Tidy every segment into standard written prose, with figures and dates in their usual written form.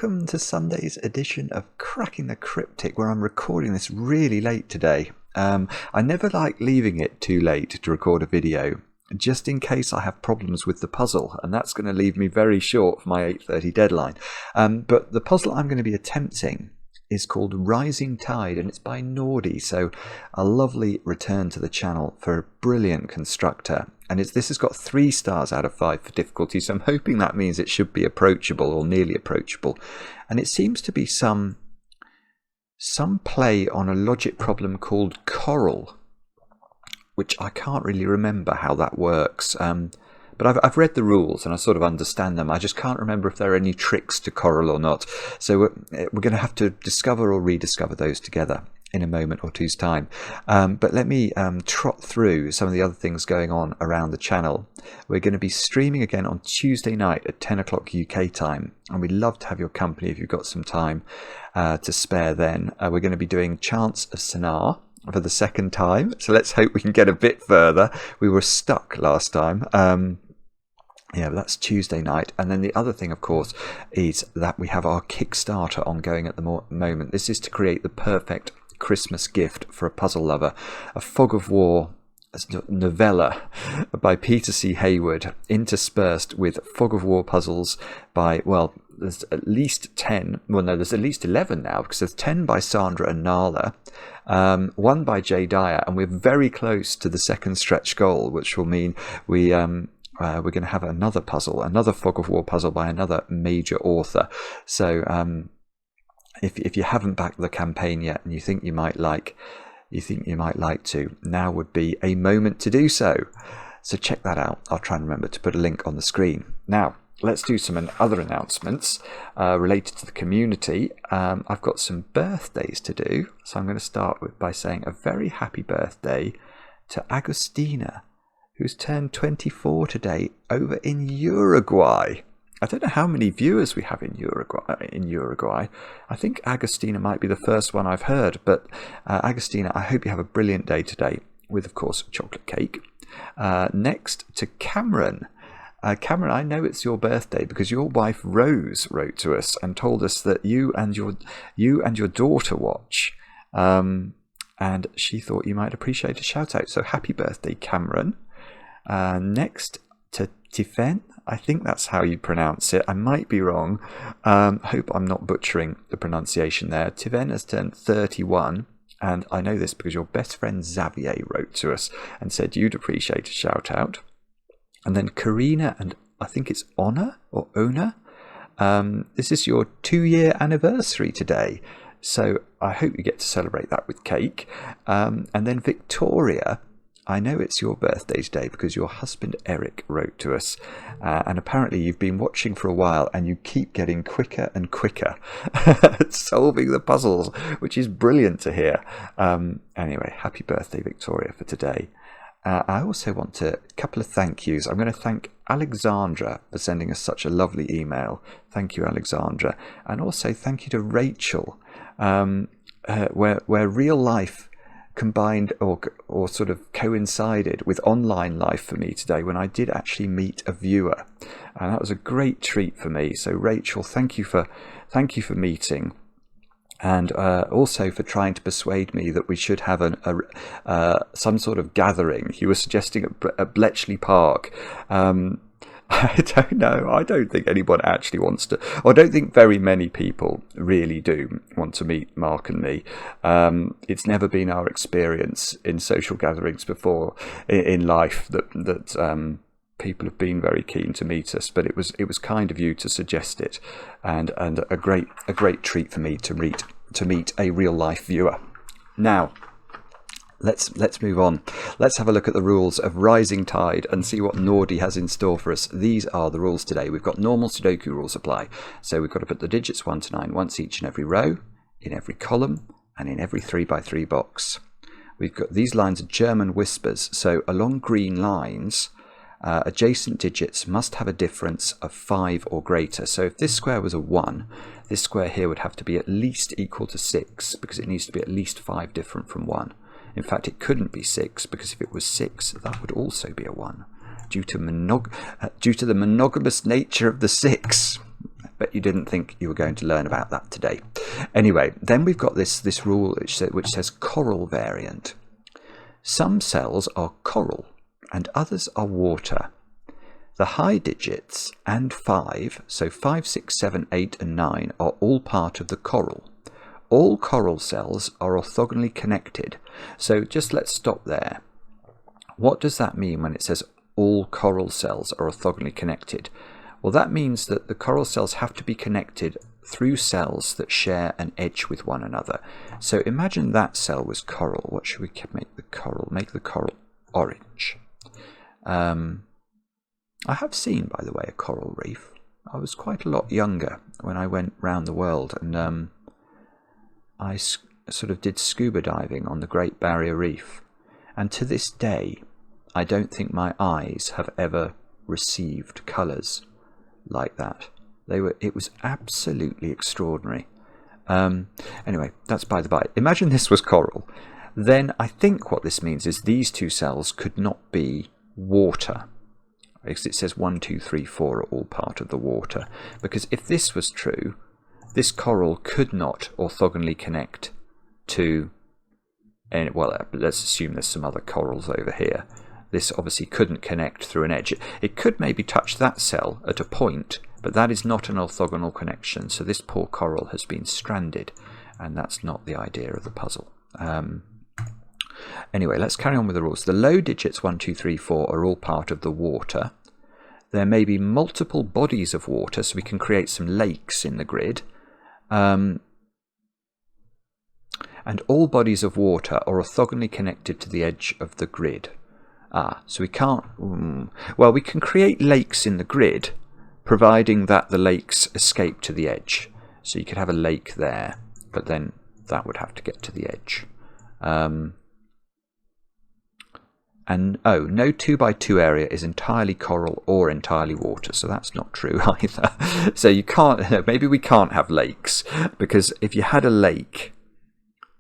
welcome to Sunday's edition of Cracking the Cryptic, where I'm recording this really late today. I never like leaving it too late to record a video, just in case I have problems with the puzzle, and that's going to leave me very short for my 8:30 deadline. But the puzzle I'm going to be attempting is called Rising Tide, and it's by Nordy, so a lovely return to the channel for a brilliant constructor. And this has got 3 stars out of 5 for difficulty, so I'm hoping that means it should be approachable or nearly approachable. And it seems to be some play on a logic problem called Coral, which I can't really remember how that works. But I've read the rules and I sort of understand them. I just can't remember if there are any tricks to Coral or not. So we're going to have to discover or rediscover those together in a moment or two's time. But let me trot through some of the other things going on around the channel. We're going to be streaming again on Tuesday night at 10 o'clock UK time, and we'd love to have your company if you've got some time to spare then. We're going to be doing Chants of Sennaar for the second time, so let's hope we can get a bit further. We were stuck last time. Yeah, but that's Tuesday night. And then the other thing, of course, is that we have our Kickstarter ongoing at the moment. This is to create the perfect Christmas gift for a puzzle lover. A Fog of War novella by Peter C. Hayward, interspersed with Fog of War puzzles by, well, there's at least 10. Well, no, there's at least 11 now, because there's 10 by Sandra and Nala, 1 by Jay Dyer, and we're very close to the second stretch goal, which will mean we're going to have another puzzle, another Fog of War puzzle by another major author. So if you haven't backed the campaign yet and you think you might like to, now would be a moment to do so. So check that out. I'll try and remember to put a link on the screen. Now let's do some other announcements related to the community. I've got some birthdays to do, so I'm going to start by saying a very happy birthday to Agustina, who's turned 24 today over in Uruguay. I don't know how many viewers we have in Uruguay. I think Agustina might be the first one I've heard, but Agustina, I hope you have a brilliant day today with, of course, chocolate cake. Next to Cameron. Cameron, I know it's your birthday because your wife Rose wrote to us and told us that you and your daughter watch, and she thought you might appreciate a shout out. So happy birthday, Cameron. Next to Tiffen, I think that's how you pronounce it. I might be wrong. Hope I'm not butchering the pronunciation there. Tiffen has turned 31, and I know this because your best friend Xavier wrote to us and said you'd appreciate a shout out. And then Karina, and I think it's Ona or Ona. This is your 2-year anniversary today, so I hope you get to celebrate that with cake. And then Victoria, I know it's your birthday today because your husband Eric wrote to us, and apparently you've been watching for a while and you keep getting quicker and quicker at solving the puzzles, which is brilliant to hear. Anyway, happy birthday, Victoria, for today. I also want a couple of thank yous. I'm going to thank Alexandra for sending us such a lovely email. Thank you, Alexandra. And also thank you to Rachel, where real life combined or sort of coincided with online life for me today when I did actually meet a viewer, and that was a great treat for me. So Rachel, thank you for meeting, and also for trying to persuade me that we should have some sort of gathering. You were suggesting at Bletchley Park. I don't know. I don't think anyone actually wants to, or I don't think very many people really do want to meet Mark and me. It's never been our experience in social gatherings before in life that people have been very keen to meet us. But it was kind of you to suggest it, and a great treat for me to meet a real life viewer. Now, let's move on. Let's have a look at the rules of Rising Tide and see what Nordy has in store for us. These are the rules today. We've got normal Sudoku rules apply. So we've got to put the digits 1 to 9 once each in every row, in every column, and in every 3x3 box. We've got these lines are German whispers. So along green lines, adjacent digits must have a difference of 5 or greater. So if this square was a 1, this square here would have to be at least equal to 6, because it needs to be at least 5 different from 1. In fact, it couldn't be 6, because if it was 6, that would also be a 1, due to the monogamous nature of the 6. Bet you didn't think you were going to learn about that today. Anyway, then we've got this rule which says coral variant. Some cells are coral and others are water. The high digits and 5, so 5, 6, 7, 8 and 9 are all part of the coral. All coral cells are orthogonally connected. So just let's stop there. What does that mean when it says all coral cells are orthogonally connected? Well, that means that the coral cells have to be connected through cells that share an edge with one another. So imagine that cell was coral. What should we make the coral? Make the coral orange. I have seen, by the way, a coral reef. I was quite a lot younger when I went round the world, and I sort of did scuba diving on the Great Barrier Reef. And to this day, I don't think my eyes have ever received colours like that. It was absolutely extraordinary. Anyway, that's by the by. Imagine this was coral. Then I think what this means is these two cells could not be water. Because it says 1, 2, 3, 4 are all part of the water. Because if this was true, this coral could not orthogonally connect to, well, let's assume there's some other corals over here. This obviously couldn't connect through an edge. It could maybe touch that cell at a point, but that is not an orthogonal connection. So this poor coral has been stranded, and that's not the idea of the puzzle. Anyway, let's carry on with the rules. The low digits 1, 2, 3, 4 are all part of the water. There may be multiple bodies of water, so we can create some lakes in the grid. And all bodies of water are orthogonally connected to the edge of the grid. So we can't... Well, we can create lakes in the grid, providing that the lakes escape to the edge. So you could have a lake there, but then that would have to get to the edge. And no 2x2 area is entirely coral or entirely water, so that's not true either. So you can't, maybe we can't have lakes, because if you had a lake,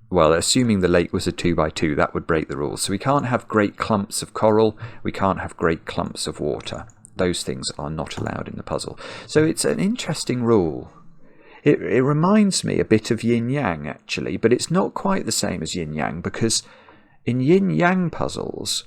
well, assuming the lake was a 2x2, that would break the rules. So we can't have great clumps of coral, we can't have great clumps of water. Those things are not allowed in the puzzle. So it's an interesting rule. It reminds me a bit of yin-yang, actually, but it's not quite the same as yin-yang, because in yin-yang puzzles,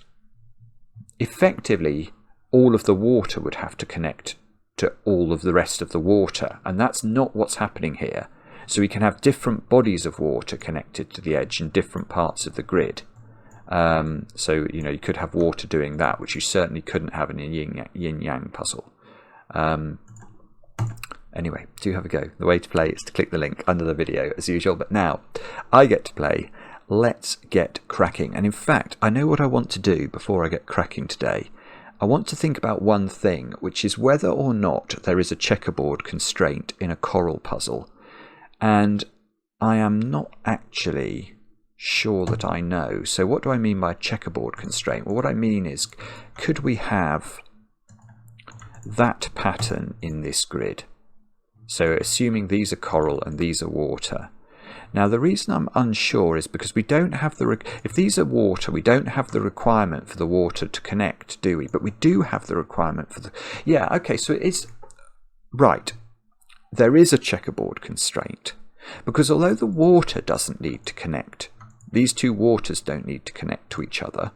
effectively, all of the water would have to connect to all of the rest of the water, and that's not what's happening here. So we can have different bodies of water connected to the edge in different parts of the grid. So, you could have water doing that, which you certainly couldn't have in a yin-yang puzzle. Anyway, do have a go. The way to play is to click the link under the video, as usual. But now, I get to play. Let's get cracking. And in fact, I know what I want to do before I get cracking today. I want to think about one thing, which is whether or not there is a checkerboard constraint in a coral puzzle. And I am not actually sure that I know. So what do I mean by checkerboard constraint? Well, what I mean is, could we have that pattern in this grid? So assuming these are coral and these are water. Now the reason I'm unsure is because we don't have if these are water, we don't have the requirement for the water to connect, do we? But we do have the requirement for the... Yeah, okay, so it's... Right. There is a checkerboard constraint. Because although the water doesn't need to connect, these two waters don't need to connect to each other,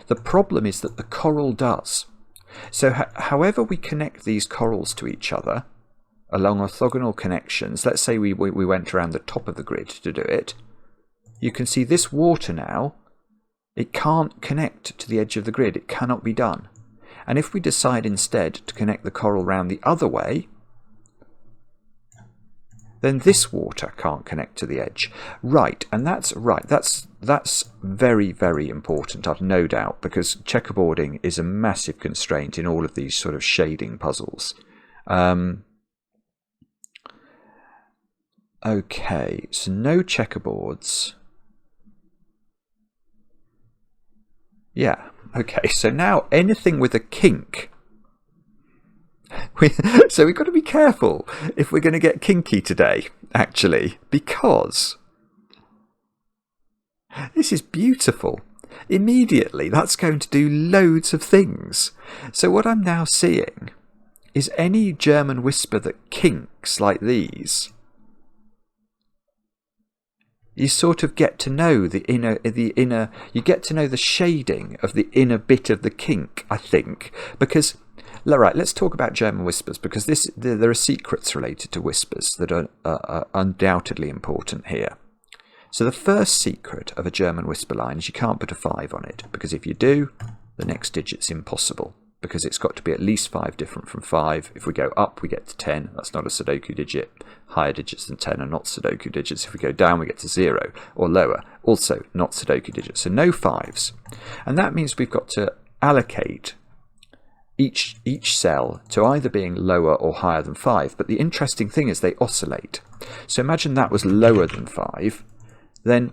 the problem is that the coral does. So however we connect these corals to each other, along orthogonal connections, let's say we went around the top of the grid to do it, you can see this water now, it can't connect to the edge of the grid, it cannot be done. And if we decide instead to connect the coral round the other way, then this water can't connect to the edge. Right, and that's right, that's very, very important, I've no doubt, because checkerboarding is a massive constraint in all of these sort of shading puzzles. Okay, so no checkerboards. Yeah, okay, so now anything with a kink. So we've got to be careful if we're going to get kinky today, actually, because this is beautiful. Immediately, that's going to do loads of things. So what I'm now seeing is any German whisper that kinks like these. You sort of get to know the inner, you get to know the shading of the inner bit of the kink, I think, because, right, let's talk about German whispers, because there are secrets related to whispers that are undoubtedly important here. So the first secret of a German whisper line is you can't put a 5 on it, because if you do, the next digit's impossible, because it's got to be at least 5 different from 5. If we go up, we get to 10. That's not a Sudoku digit. Higher digits than 10 are not Sudoku digits. If we go down, we get to 0, or lower. Also not Sudoku digits. So no 5s. And that means we've got to allocate each cell to either being lower or higher than 5. But the interesting thing is they oscillate. So imagine that was lower than 5. Then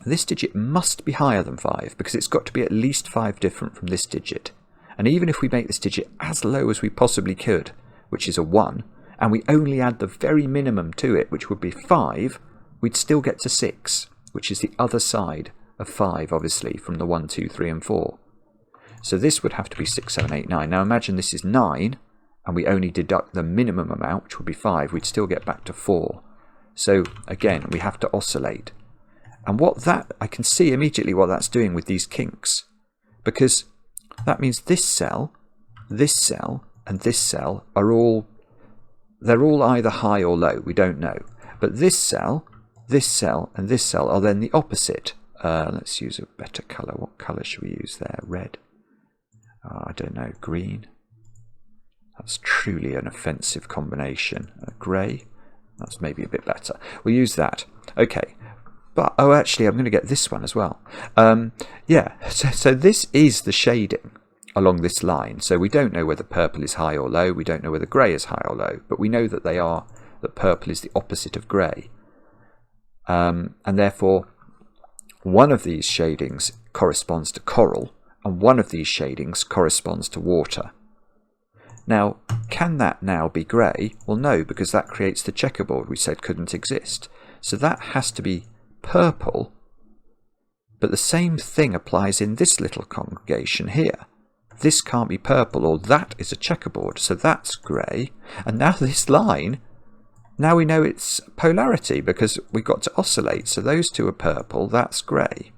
this digit must be higher than 5, because it's got to be at least 5 different from this digit. And even if we make this digit as low as we possibly could, which is a 1, and we only add the very minimum to it, which would be 5, we'd still get to 6, which is the other side of 5, obviously, from the 1, 2, 3 and 4. So this would have to be 6, 7, 8, 9. Now imagine this is 9, and we only deduct the minimum amount, which would be 5. We'd still get back to 4. So again, we have to oscillate. And I can see immediately what that's doing with these kinks, because that means this cell, and this cell they're all either high or low, we don't know. But this cell, and this cell are then the opposite. Let's use a better colour. What colour should we use there? Red? I don't know, green? That's truly an offensive combination. Grey? That's maybe a bit better. We'll use that. Okay. But, oh, actually, I'm going to get this one as well. Yeah, so this is the shading along this line. So we don't know whether purple is high or low. We don't know whether grey is high or low. But we know that that purple is the opposite of grey. And therefore, one of these shadings corresponds to coral, and one of these shadings corresponds to water. Now, can that now be grey? Well, no, because that creates the checkerboard we said couldn't exist. So that has to be purple, but the same thing applies in this little congregation here. This can't be purple, or that is a checkerboard, so that's grey. And now this line, now we know it's polarity, because we've got to oscillate, so those two are purple, that's grey.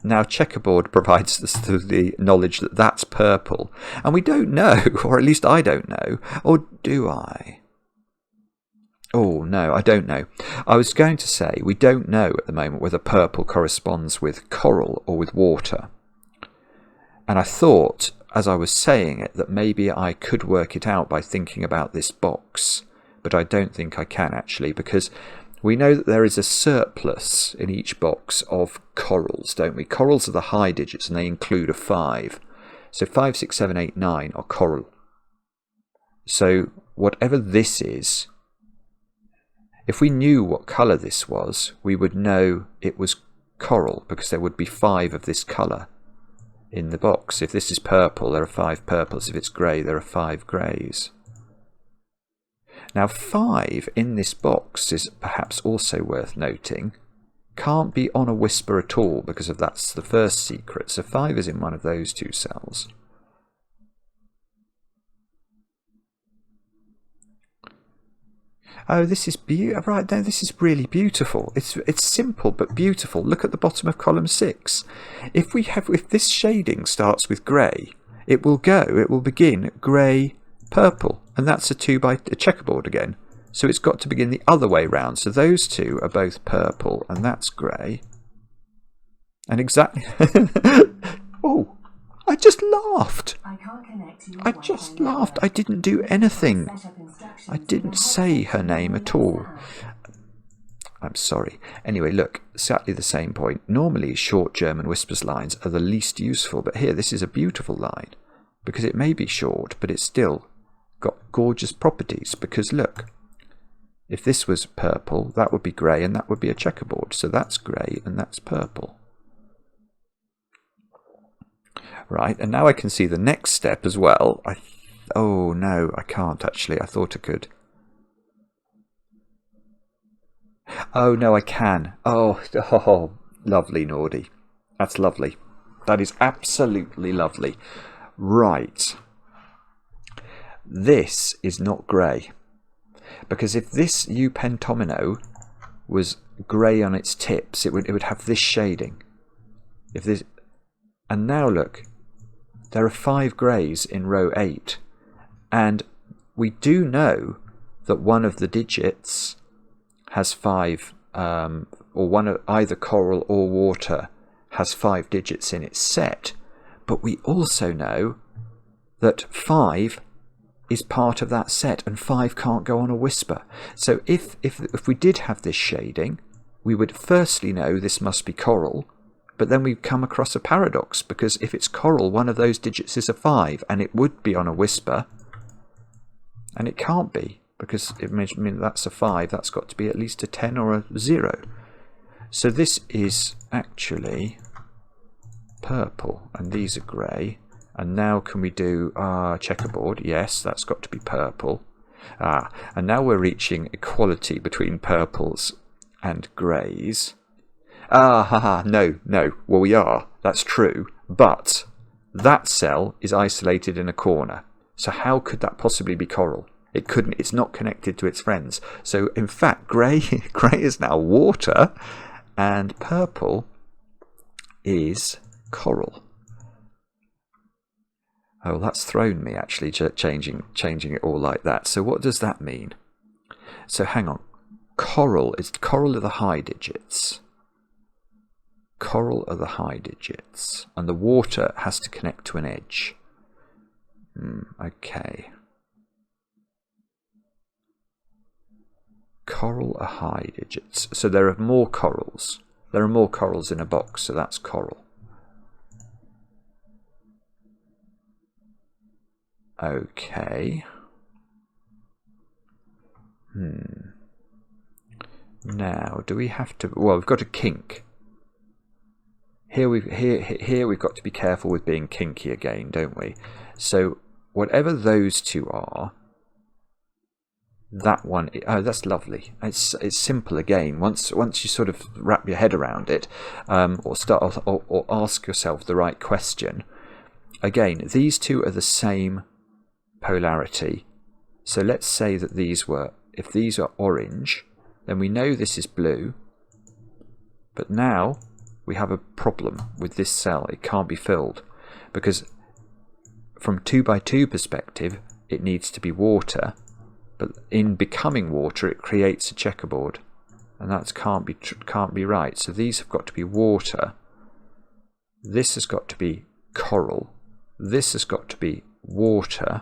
Now checkerboard provides us the knowledge that that's purple, and we don't know, or at least I don't know, or do I? Oh, no, I don't know. I was going to say we don't know at the moment whether purple corresponds with coral or with water. And I thought, as I was saying it, that maybe I could work it out by thinking about this box. But I don't think I can, actually, because we know that there is a surplus in each box of corals, don't we? Corals are the high digits, and they include a 5. So 5, 6, 7, 8, 9 are coral. So whatever this is, if we knew what colour this was, we would know it was coral, because there would be 5 of this colour in the box. If this is purple, there are 5 purples. If it's grey, there are 5 greys. Now 5 in this box is perhaps also worth noting. Can't be on a whisper at all, because that's the first secret. So 5 is in one of those 2 cells. Oh, this is right. No, this is really beautiful. It's simple but beautiful. Look at the bottom of column 6. If this shading starts with grey, it will begin grey, purple, and that's a checkerboard again. So it's got to begin the other way round. So those two are both purple, and that's grey. And exactly. Oh, I just laughed. I just laughed. I didn't do anything. I didn't say her name at all. I'm sorry. Anyway, look, exactly the same point. Normally, short German whispers lines are the least useful, but here this is a beautiful line, because it may be short, but it's still got gorgeous properties. Because look, if this was purple, that would be grey, and that would be a checkerboard. So that's grey, and that's purple. Right, and now I can see the next step as well. Oh no, I can't actually. I thought I could. Oh no, I can. Oh, lovely, Nordy. That's lovely. That is absolutely lovely. Right. this is not grey. Because if this U pentomino was grey on its tips, it would have this shading. If this, and now look, there are 5 greys in row 8, and we do know that one of the digits has 5, or one of either coral or water has 5 digits in its set, but we also know that 5 is part of that set, and 5 can't go on a whisper. So if we did have this shading, we would firstly know this must be coral, but then we come across a paradox, because if it's coral, one of those digits is a 5, and it would be on a whisper, and it can't be, because it means that's a 5, that's got to be at least a 10 or a 0. So this is actually purple, and these are grey. And now can we do checkerboard? Yes, that's got to be purple. And now we're reaching equality between purples and greys. No. Well, we are. That's true. But that cell is isolated in a corner. So how could that possibly be coral? It couldn't. It's not connected to its friends. So in fact, grey is now water, and purple is coral. Oh, that's thrown me, actually, changing it all like that. So what does that mean? So hang on. Coral are the high digits. Coral are the high digits. And the water has to connect to an edge. Okay. Coral are high digits. So there are more corals. There are more corals in a box, so that's coral. Okay. Now, do we have to? Well, we've got a kink. Here we've got to be careful with being kinky again, don't we? So whatever those two are, that one. Oh, that's lovely. It's simple again. Once you sort of wrap your head around it, or ask yourself the right question. Again, these two are the same polarity. So let's say that if these are orange, then we know this is blue, but now we have a problem with this cell. It can't be filled, because from 2x2 perspective it needs to be water, but in becoming water it creates a checkerboard, and that can't be right. So these have got to be water, this has got to be coral, this has got to be water,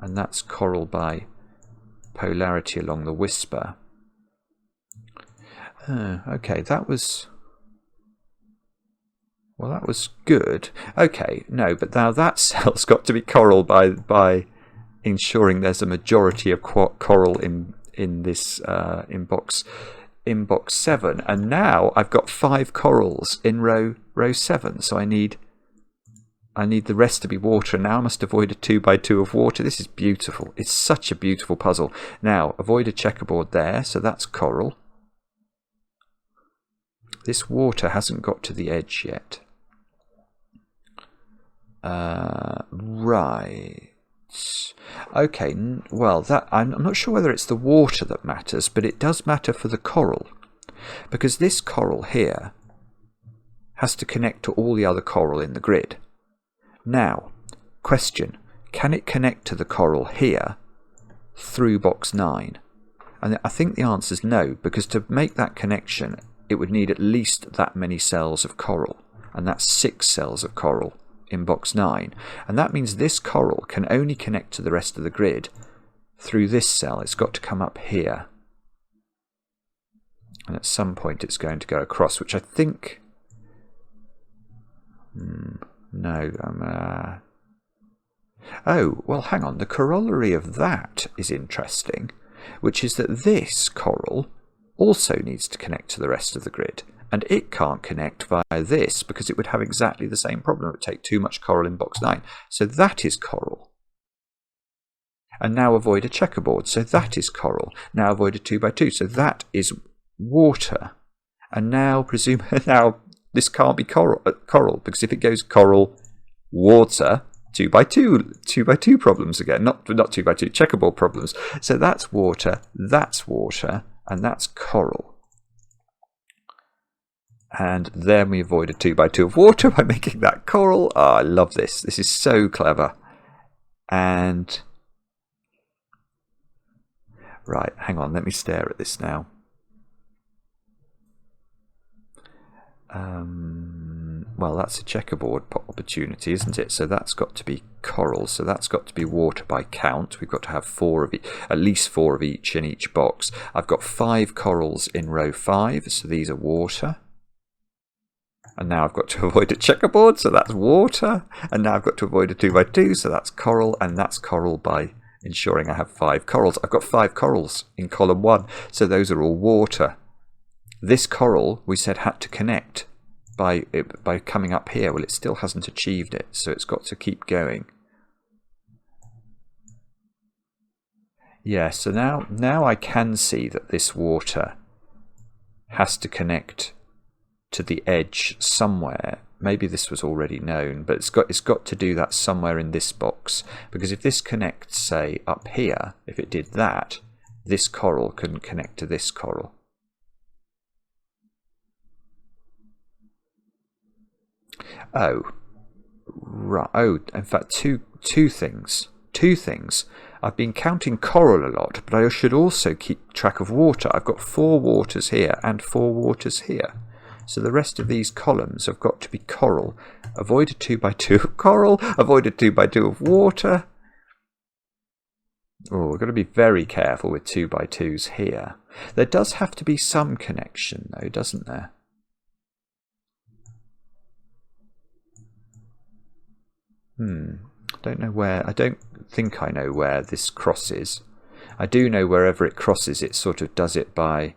and that's coral by polarity along the whisper. Okay, that was good. Okay, no, but now that cell's got to be coral by ensuring there's a majority of coral in this in box 7, and now I've got 5 corals in row 7. So I need the rest to be water. Now I must avoid a 2x2 of water. This is beautiful. It's such a beautiful puzzle. Now, avoid a checkerboard there, so that's coral. This water hasn't got to the edge yet. Right. Okay, well, I'm not sure whether it's the water that matters, but it does matter for the coral. Because this coral here has to connect to all the other coral in the grid. Now, question, can it connect to the coral here through box 9? And I think the answer is no, because to make that connection, it would need at least that many cells of coral, and that's 6 cells of coral in box 9. And that means this coral can only connect to the rest of the grid through this cell. It's got to come up here. And at some point it's going to go across, which I think... No, oh, well, hang on. The corollary of that is interesting, which is that this coral also needs to connect to the rest of the grid, and it can't connect via this because it would have exactly the same problem. It would take too much coral in box 9. So that is coral. And now avoid a checkerboard. So that is coral. Now avoid a 2x2. So that is water. And now now this can't be coral, because if it goes coral, water, 2 by 2 problems again, not 2 by 2 checkerboard problems. So that's water, and that's coral. And then we avoid a 2 by 2 of water by making that coral. Oh, I love this. This is so clever. And right, hang on, let me stare at this now. Well, that's a checkerboard opportunity, isn't it? So that's got to be coral. So that's got to be water by count. We've got to have at least 4 of each in each box. I've got 5 corals in row 5, so these are water. And now I've got to avoid a checkerboard, so that's water. And now I've got to avoid a 2 by 2, so that's coral. And that's coral by ensuring I have 5 corals. I've got 5 corals in column 1, so those are all water. This coral, we said, had to connect by coming up here. Well, it still hasn't achieved it, so it's got to keep going. Yeah, so now I can see that this water has to connect to the edge somewhere. Maybe this was already known, but it's got to do that somewhere in this box, because if this connects, say, up here, if it did that, this coral couldn't connect to this coral. Oh, right. Oh, in fact, two things. I've been counting coral a lot, but I should also keep track of water. I've got 4 waters here and 4 waters here. So the rest of these columns have got to be coral. Avoid a 2 by 2 of coral, avoid a 2 by 2 of water. Oh, we've got to be very careful with 2 by 2s here. There does have to be some connection though, doesn't there? Don't know where. I don't think I know where this crosses. I do know wherever it crosses, it sort of does it by.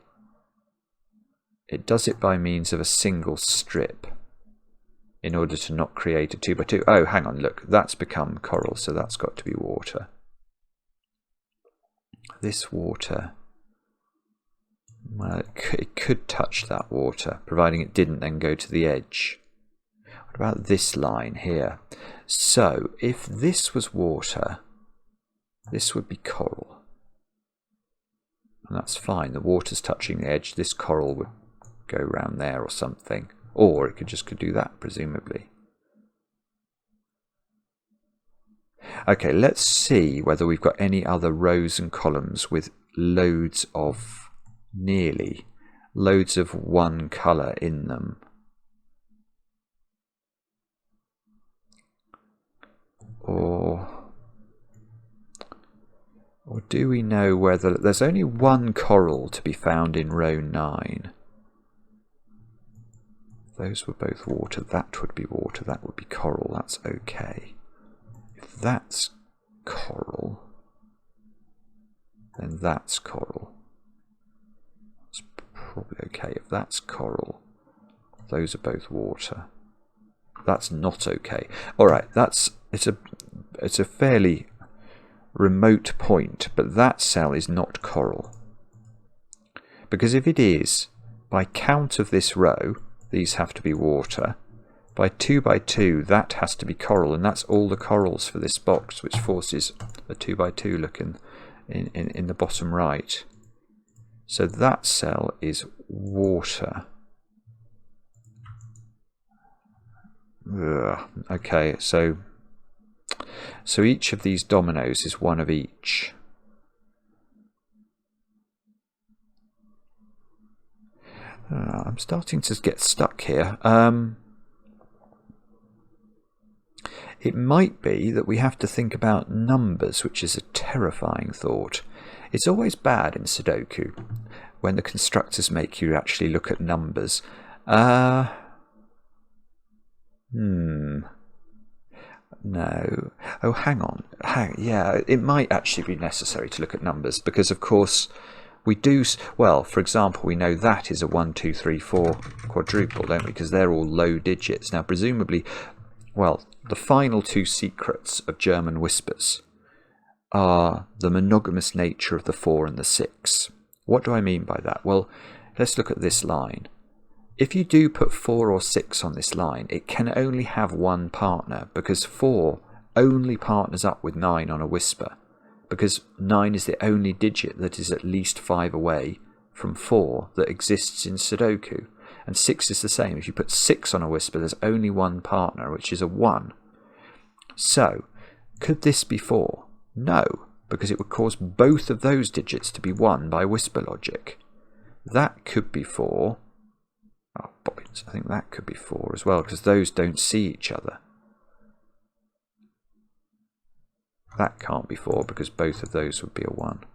It does it by means of a single strip, in order to not create a 2 by 2. Oh, hang on, look, that's become coral, so that's got to be water. This water. Well, it could touch that water, providing it didn't then go to the edge. What about this line here? So, if this was water, this would be coral. And that's fine, the water's touching the edge, this coral would go round there or something. Or it could do that, presumably. Okay, let's see whether we've got any other rows and columns with loads of one colour in them. Or do we know whether there's only one coral to be found in row 9? If those were both water, that would be water, that would be coral, that's okay. If that's coral, then that's coral. That's probably okay. If that's coral, those are both water. That's not okay. Alright, it's a fairly remote point, but that cell is not coral. Because if it is, by count of this row, these have to be water. By 2 by 2, that has to be coral, and that's all the corals for this box, which forces a 2 by 2 look in the bottom right. So that cell is water. Ugh. Okay, so each of these dominoes is one of each. I'm starting to get stuck here. It might be that we have to think about numbers, which is a terrifying thought. It's always bad in Sudoku when the constructors make you actually look at numbers. No. Oh, hang on. Yeah, it might actually be necessary to look at numbers because, of course, we do. Well, for example, we know that is a 1, 2, 3, 4 quadruple, don't we? Because they're all low digits. Now, presumably, well, the final 2 secrets of German whispers are the monogamous nature of the 4 and the 6. What do I mean by that? Well, let's look at this line. If you do put 4 or 6 on this line, it can only have one partner because 4 only partners up with 9 on a whisper, because 9 is the only digit that is at least 5 away from 4 that exists in Sudoku. And 6 is the same. If you put 6 on a whisper, there's only one partner, which is a 1. So, could this be 4? No, because it would cause both of those digits to be 1 by whisper logic. That could be 4. Oh, bobbins, I think that could be 4 as well, because those don't see each other. That can't be 4, because both of those would be a 1.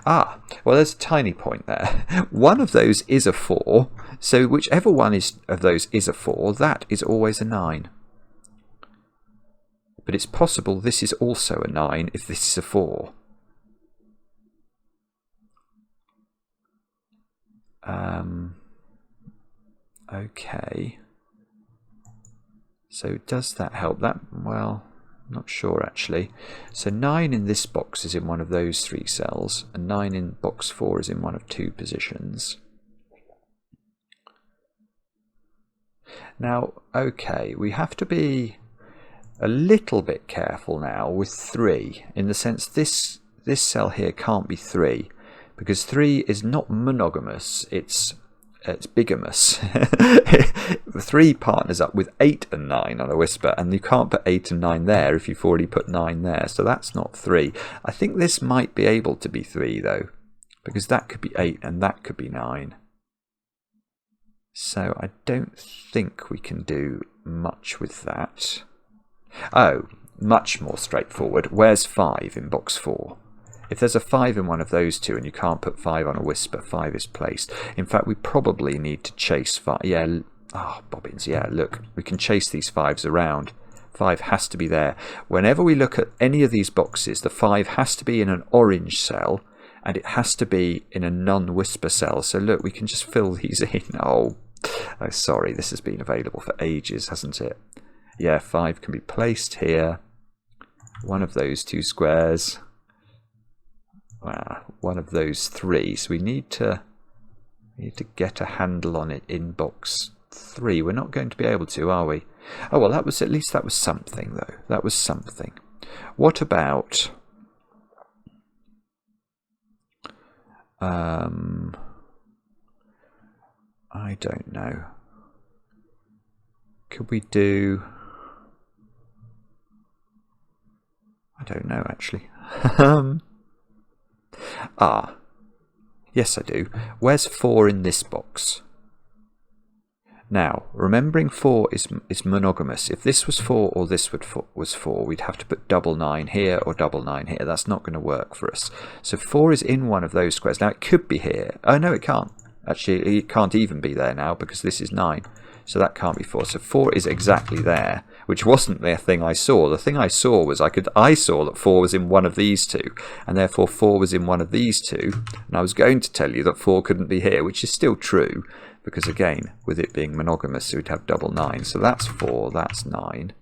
Ah, well, there's a tiny point there. One of those is a 4, so whichever one of those is a 4, that is always a 9. But it's possible this is also a 9 if this is a 4. Okay. So does that help? Well, I'm not sure actually. So 9 in this box is in one of those 3 cells, and 9 in box 4 is in one of 2 positions. Now, okay, we have to be a little bit careful now with 3, in the sense this cell here can't be 3, because 3 is not monogamous, it's bigamous. 3 partners up with 8 and 9 on a whisper, and you can't put 8 and 9 there if you've already put 9 there, so that's not 3. I think this might be able to be 3 though, because that could be 8 and that could be 9. So I don't think we can do much with that. Oh, much more straightforward. Where's 5 in box 4? If there's a 5 in one of those 2 and you can't put 5 on a whisper, 5 is placed. In fact, we probably need to chase 5. Yeah, bobbins, yeah, look, we can chase these 5s around. 5 has to be there. Whenever we look at any of these boxes, the 5 has to be in an orange cell, and it has to be in a non-whisper cell. So look, we can just fill these in. Oh, sorry, this has been available for ages, hasn't it? Yeah, 5 can be placed here. One of those 2 squares. One of those 3. So we need to get a handle on it in box 3. We're not going to be able to, are we? Oh well, at least that was something though. That was something. What about I don't know. Could we do? I don't know actually. Yes I do. Where's 4 in this box? Now, remembering 4 is monogamous. If this was 4 or this was 4, we'd have to put double 9 here or double 9 here. That's not going to work for us. So 4 is in one of those squares. Now it could be here. Oh no, it can't. Actually, it can't even be there now because this is 9. So that can't be 4. So 4 is exactly there, which wasn't the thing I saw. The thing I saw was I saw that 4 was in one of these 2, and therefore 4 was in one of these 2. And I was going to tell you that 4 couldn't be here, which is still true, because again, with it being monogamous, we'd have double 9. So that's 4, that's 9.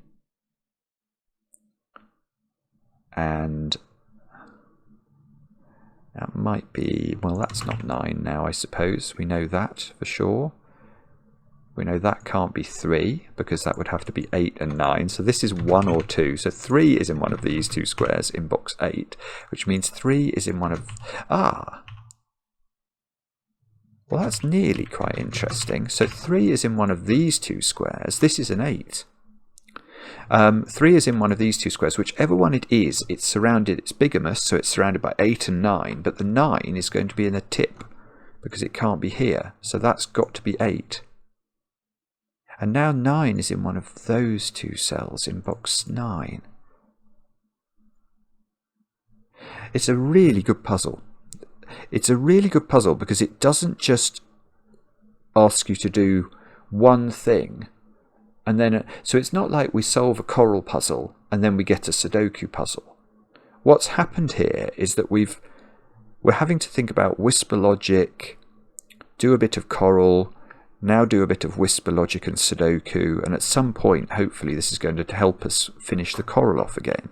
And that might be, well, that's not 9 now, I suppose. We know that for sure. We know that can't be 3, because that would have to be 8 and 9. So this is 1 or 2. So 3 is in one of these 2 squares in box 8, which means 3 is in one of... Well, that's nearly quite interesting. So 3 is in one of these 2 squares. This is an 8. 3 is in one of these 2 squares. Whichever one it is, it's surrounded, it's bigamous, so it's surrounded by 8 and 9. But the 9 is going to be in a tip, because it can't be here. So that's got to be 8. And now 9 is in one of those 2 cells in box 9. It's a really good puzzle. It's a really good puzzle because it doesn't just ask you to do one thing and then... So it's not like we solve a coral puzzle and then we get a Sudoku puzzle. What's happened here is that we're having to think about whisper logic, do a bit of coral, now do a bit of whisper logic and Sudoku, and at some point, hopefully, this is going to help us finish the coral off again.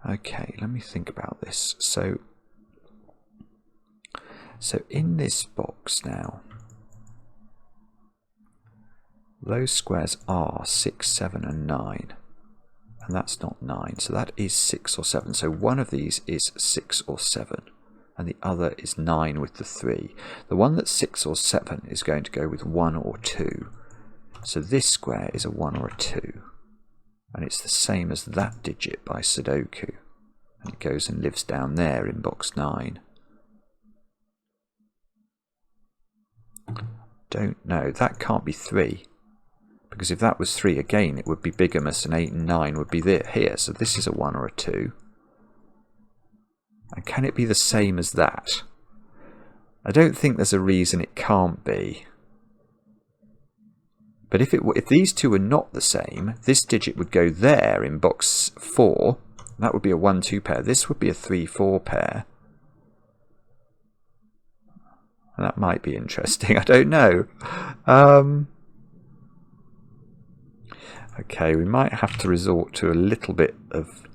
Okay, let me think about this. So in this box now, Those squares are 6, 7 and 9. And that's not 9, so that is 6 or 7. So one of these is 6 or 7. And the other is 9 with the 3. The one that's 6 or 7 is going to go with 1 or 2. So this square is a 1 or a 2. And it's the same as that digit by Sudoku. And it goes and lives down there in box 9. Don't know. That can't be 3. Because if that was 3 again, it would be bigamous, and 8 and 9 would be there, here. So this is a 1 or a 2. And can it be the same as that? I don't think there's a reason it can't be. But if these two are not the same, this digit would go there in box 4. That would be a 1-2 pair. This would be a 3-4 pair. And that might be interesting. I don't know. Okay, we might have to resort to a little bit of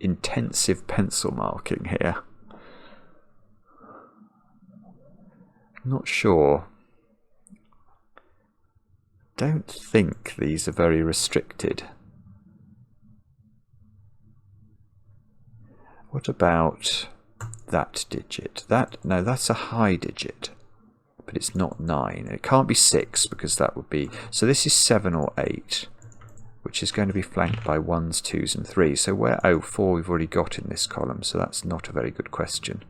intensive pencil marking here. I'm not sure. Don't think these are very restricted. What about that digit? No, that's a high digit, but it's not 9. It can't be 6 because that would be... So this is 7 or 8, which is going to be flanked by 1s, 2s and 3s. So where... Oh, 4 we've already got in this column, so that's not a very good question.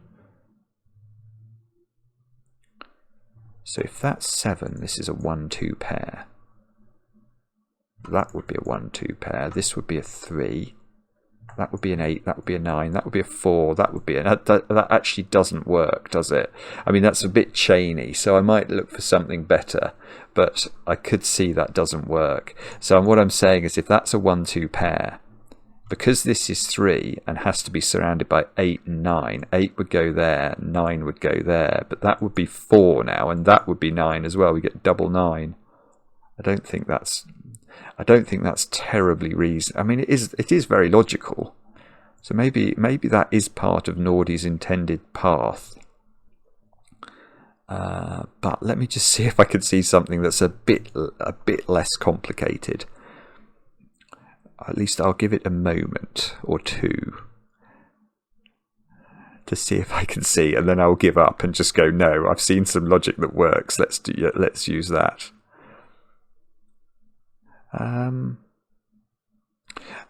So if that's 7, this is a 1-2 pair. That would be a 1-2 pair. This would be a 3. That would be an 8. That would be a 9. That would be a 4. That would be an... That actually doesn't work, does it? I mean, that's a bit chainy, so I might look for something better. But I could see that doesn't work. So what I'm saying is if that's a 1-2 pair, because this is 3 and has to be surrounded by 8 and 9, 8 would go there, 9 would go there. But that would be 4 now, and that would be 9 as well. We get double 9. I don't think that's terribly I mean, it is very logical. So maybe that is part of Nordy's intended path. But let me just see if I can see something that's a bit less complicated. At least I'll give it a moment or two to see if I can see, and then I'll give up and just go, no, I've seen some logic that works. Let's use that.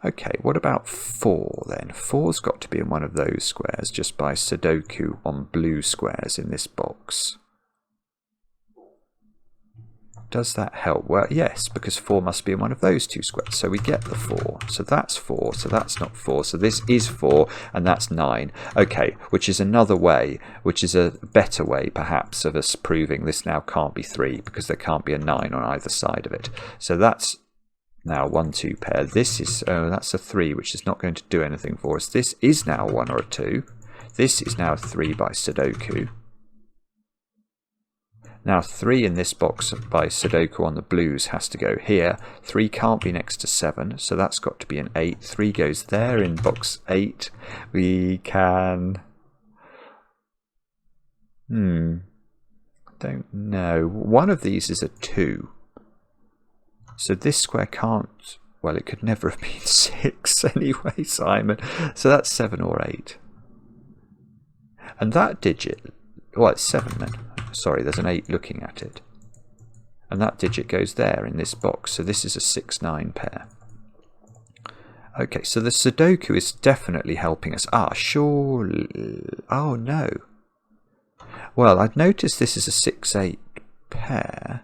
Okay, what about 4 then? 4's got to be in one of those squares just by Sudoku on blue squares in this box. Does that help? Well, yes, because 4 must be in one of those two squares. So we get the 4. So that's 4. So that's not 4. So this is 4, and that's 9. Okay, which is another way, which is a better way, perhaps, of us proving this now can't be 3, because there can't be a 9 on either side of it. So that's now 1-2 pair. This is... Oh, that's a 3, which is not going to do anything for us. This is now a 1 or a 2. This is now a 3 by Sudoku. Now 3 in this box by Sudoku on the blues has to go here. 3 can't be next to 7, so that's got to be an 8. 3 goes there in box 8. We can... don't know. One of these is a 2. So this square can't... Well, it could never have been 6 anyway, Simon. So that's 7 or 8. And that digit... Well, it's 7 then. Sorry, there's an 8 looking at it. And that digit goes there in this box. So this is a 6-9 pair. Okay, so the Sudoku is definitely helping us. Ah, surely... Oh, no. Well, I've noticed this is a 6-8 pair.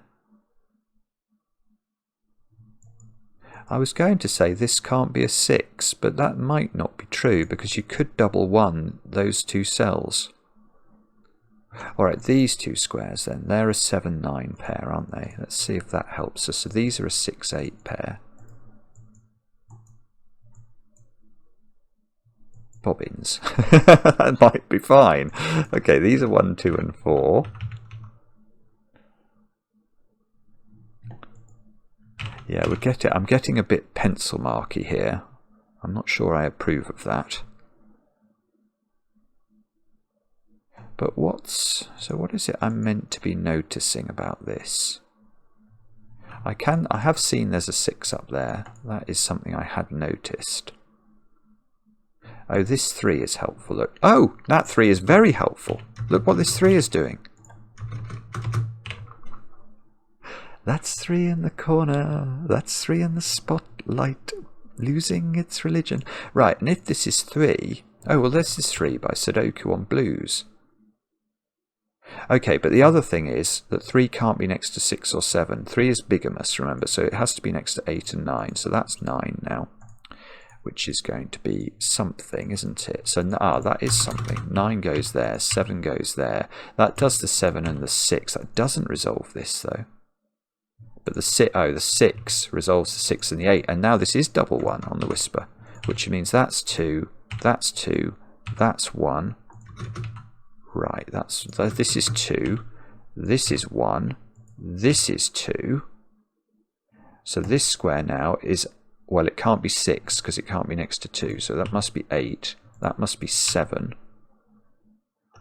I was going to say this can't be a 6, but that might not be true because you could double 1 those two cells. Alright, these two squares then, they're a 7-9 pair, aren't they? Let's see if that helps us. So these are a 6-8 pair. Bobbins. That might be fine. Okay, these are 1, 2 and 4. Yeah, I'm getting a bit pencil marky here. I'm not sure I approve of that. But what is it I'm meant to be noticing about this? I have seen there's a 6 up there. That is something I had noticed. Oh, this 3 is helpful. Look. Oh, that 3 is very helpful. Look what this 3 is doing. That's 3 in the corner. That's 3 in the spotlight, losing its religion. Right, and if this is 3... Oh, well, this is 3 by Sudoku on blues. Okay, but the other thing is that 3 can't be next to 6 or 7. 3 is bigamous, remember, so it has to be next to 8 and 9. So that's 9 now, which is going to be something, isn't it? So, that is something. 9 goes there, 7 goes there. That does the 7 and the 6. That doesn't resolve this, though. But the 6 resolves the 6 and the 8. And now this is double 1 on the Whisper, which means that's 2, that's 2, that's 1. Right, this is 2, this is 1, this is 2. So this square now is, well, it can't be 6 because it can't be next to 2. So that must be 8, that must be 7.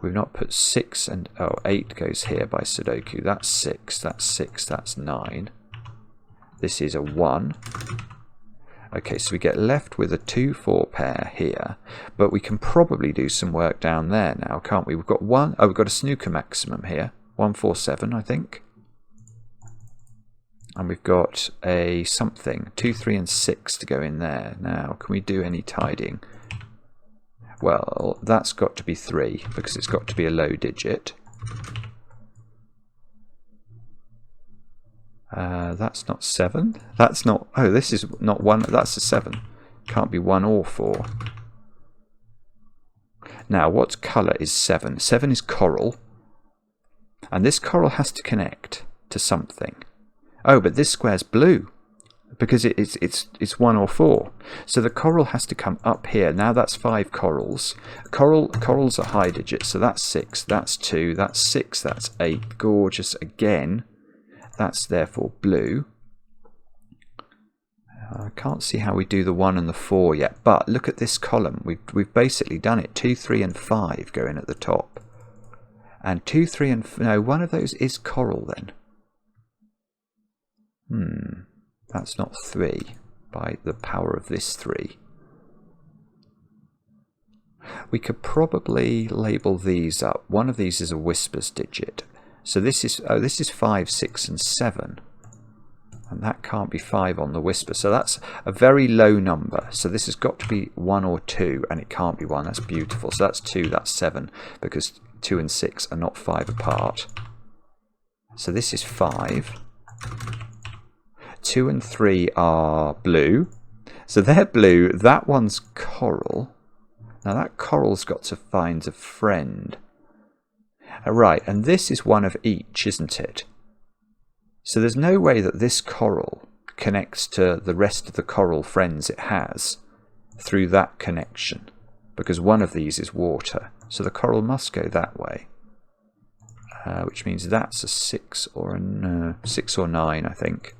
We've not put 6 and... Oh, 8 goes here by Sudoku. That's 6, that's 6, that's 9. This is a 1. Okay, so we get left with a 2-4 pair here. But we can probably do some work down there now, can't we? We've got one... Oh, we've got a snooker maximum here. 147, I think. And we've got a something. 2, 3 and 6 to go in there. Now, can we do any tidying? Well, that's got to be 3 because it's got to be a low digit. That's not 7. That's not... Oh, this is not 1. That's a 7. Can't be 1 or 4. Now, what colour is 7? 7 is coral. And this coral has to connect to something. Oh, but this square's blue. Because it's 1 or 4. So the coral has to come up here. Now that's 5 corals. Corals are high digits, so that's 6, that's 2, that's 6, that's 8. Gorgeous again. That's therefore blue. I can't see how we do the 1 and the 4 yet, but look at this column. We've basically done it. 2, 3 and 5 go in at the top. And 2, 3 and... No, one of those is coral then. That's not 3 by the power of this 3. We could probably label these up. One of these is a Whispers digit. So this is 5, 6 and 7. And that can't be 5 on the Whisper. So that's a very low number. So this has got to be 1 or 2 and it can't be 1. That's beautiful. So that's 2, that's 7 because 2 and 6 are not 5 apart. So this is 5. 2 and 3 are blue. So they're blue. That one's coral. Now that coral's got to find a friend. Right, and this is one of each, isn't it? So there's no way that this coral connects to the rest of the coral friends it has through that connection. Because one of these is water. So the coral must go that way. Which means that's a 6 or a 6 or 9, I think.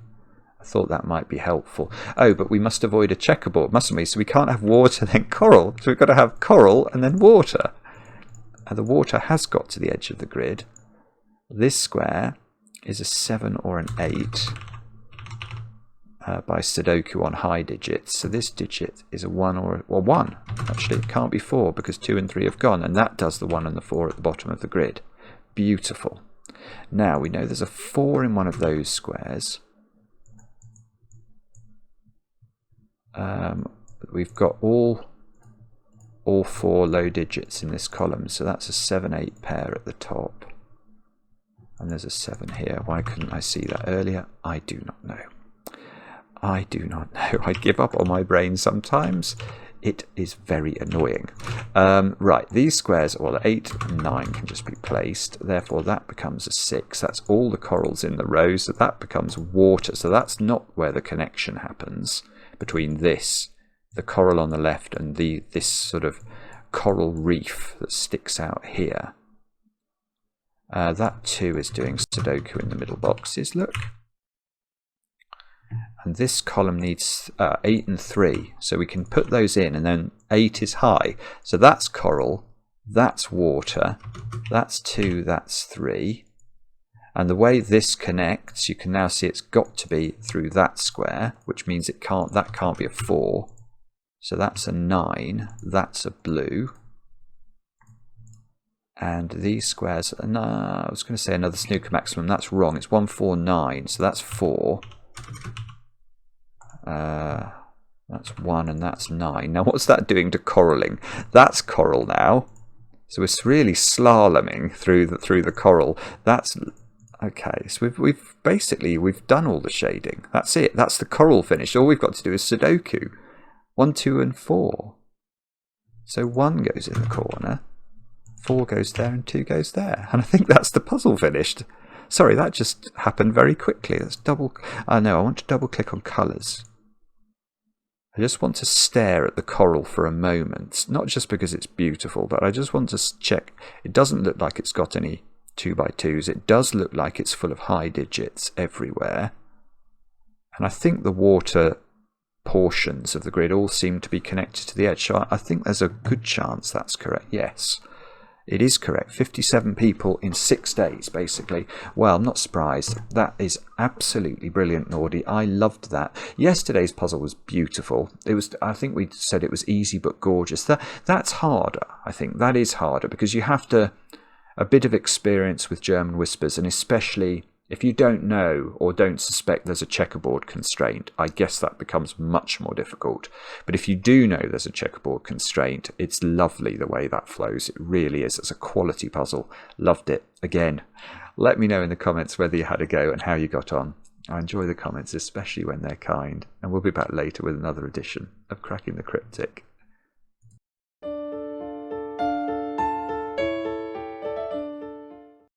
I thought that might be helpful. Oh, but we must avoid a checkerboard, mustn't we? So we can't have water then coral. So we've got to have coral and then water. And the water has got to the edge of the grid. This square is a 7 or an 8 by Sudoku on high digits. So this digit is a 1 or 1. Actually, it can't be 4 because 2 and 3 have gone. And that does the 1 and the 4 at the bottom of the grid. Beautiful. Now we know there's a 4 in one of those squares. We've got all 4 low digits in this column, so that's a 7, 8 pair at the top. And there's a 7 here. Why couldn't I see that earlier? I do not know. I do not know. I give up on my brain sometimes. It is very annoying. Right, these squares, well, 8 and 9 can just be placed. Therefore, that becomes a 6. That's all the corals in the row, so that becomes water. So that's not where the connection happens between this, the coral on the left, and this sort of coral reef that sticks out here. That too is doing Sudoku in the middle boxes, look. And this column needs 8 and 3, so we can put those in, and then 8 is high. So that's coral, that's water, that's 2, that's 3. And the way this connects, you can now see it's got to be through that square, which means that can't be a 4. So that's a 9, that's a blue. And these squares, no, I was going to say another snooker maximum, that's wrong, it's 1, 4, 9, so that's 4. That's 1 and that's 9. Now what's that doing to coralling? That's coral now. So it's really slaloming through the coral. That's okay. So we've done all the shading. That's it. That's the coral finished. All we've got to do is Sudoku. 1, 2 and 4. So 1 goes in the corner, 4 goes there and 2 goes there. And I think that's the puzzle finished. Sorry, that just happened very quickly. Let's double... no, I want to double click on colours. I just want to stare at the coral for a moment. Not just because it's beautiful, but I just want to check. It doesn't look like it's got any 2x2s. It does look like it's full of high digits everywhere. And I think the water portions of the grid all seem to be connected to the edge. So I think there's a good chance that's correct. Yes. It is correct. 57 people in 6 days, basically. Well, I'm not surprised. That is absolutely brilliant, Nordy. I loved that. Yesterday's puzzle was beautiful. It was. I think we said it was easy but gorgeous. That's harder. I think that is harder because you have a bit of experience with German whispers, and especially if you don't know or don't suspect there's a checkerboard constraint, I guess that becomes much more difficult. But if you do know there's a checkerboard constraint, it's lovely the way that flows. It really is. It's a quality puzzle. Loved it. Again, let me know in the comments whether you had a go and how you got on. I enjoy the comments, especially when they're kind. And we'll be back later with another edition of Cracking the Cryptic.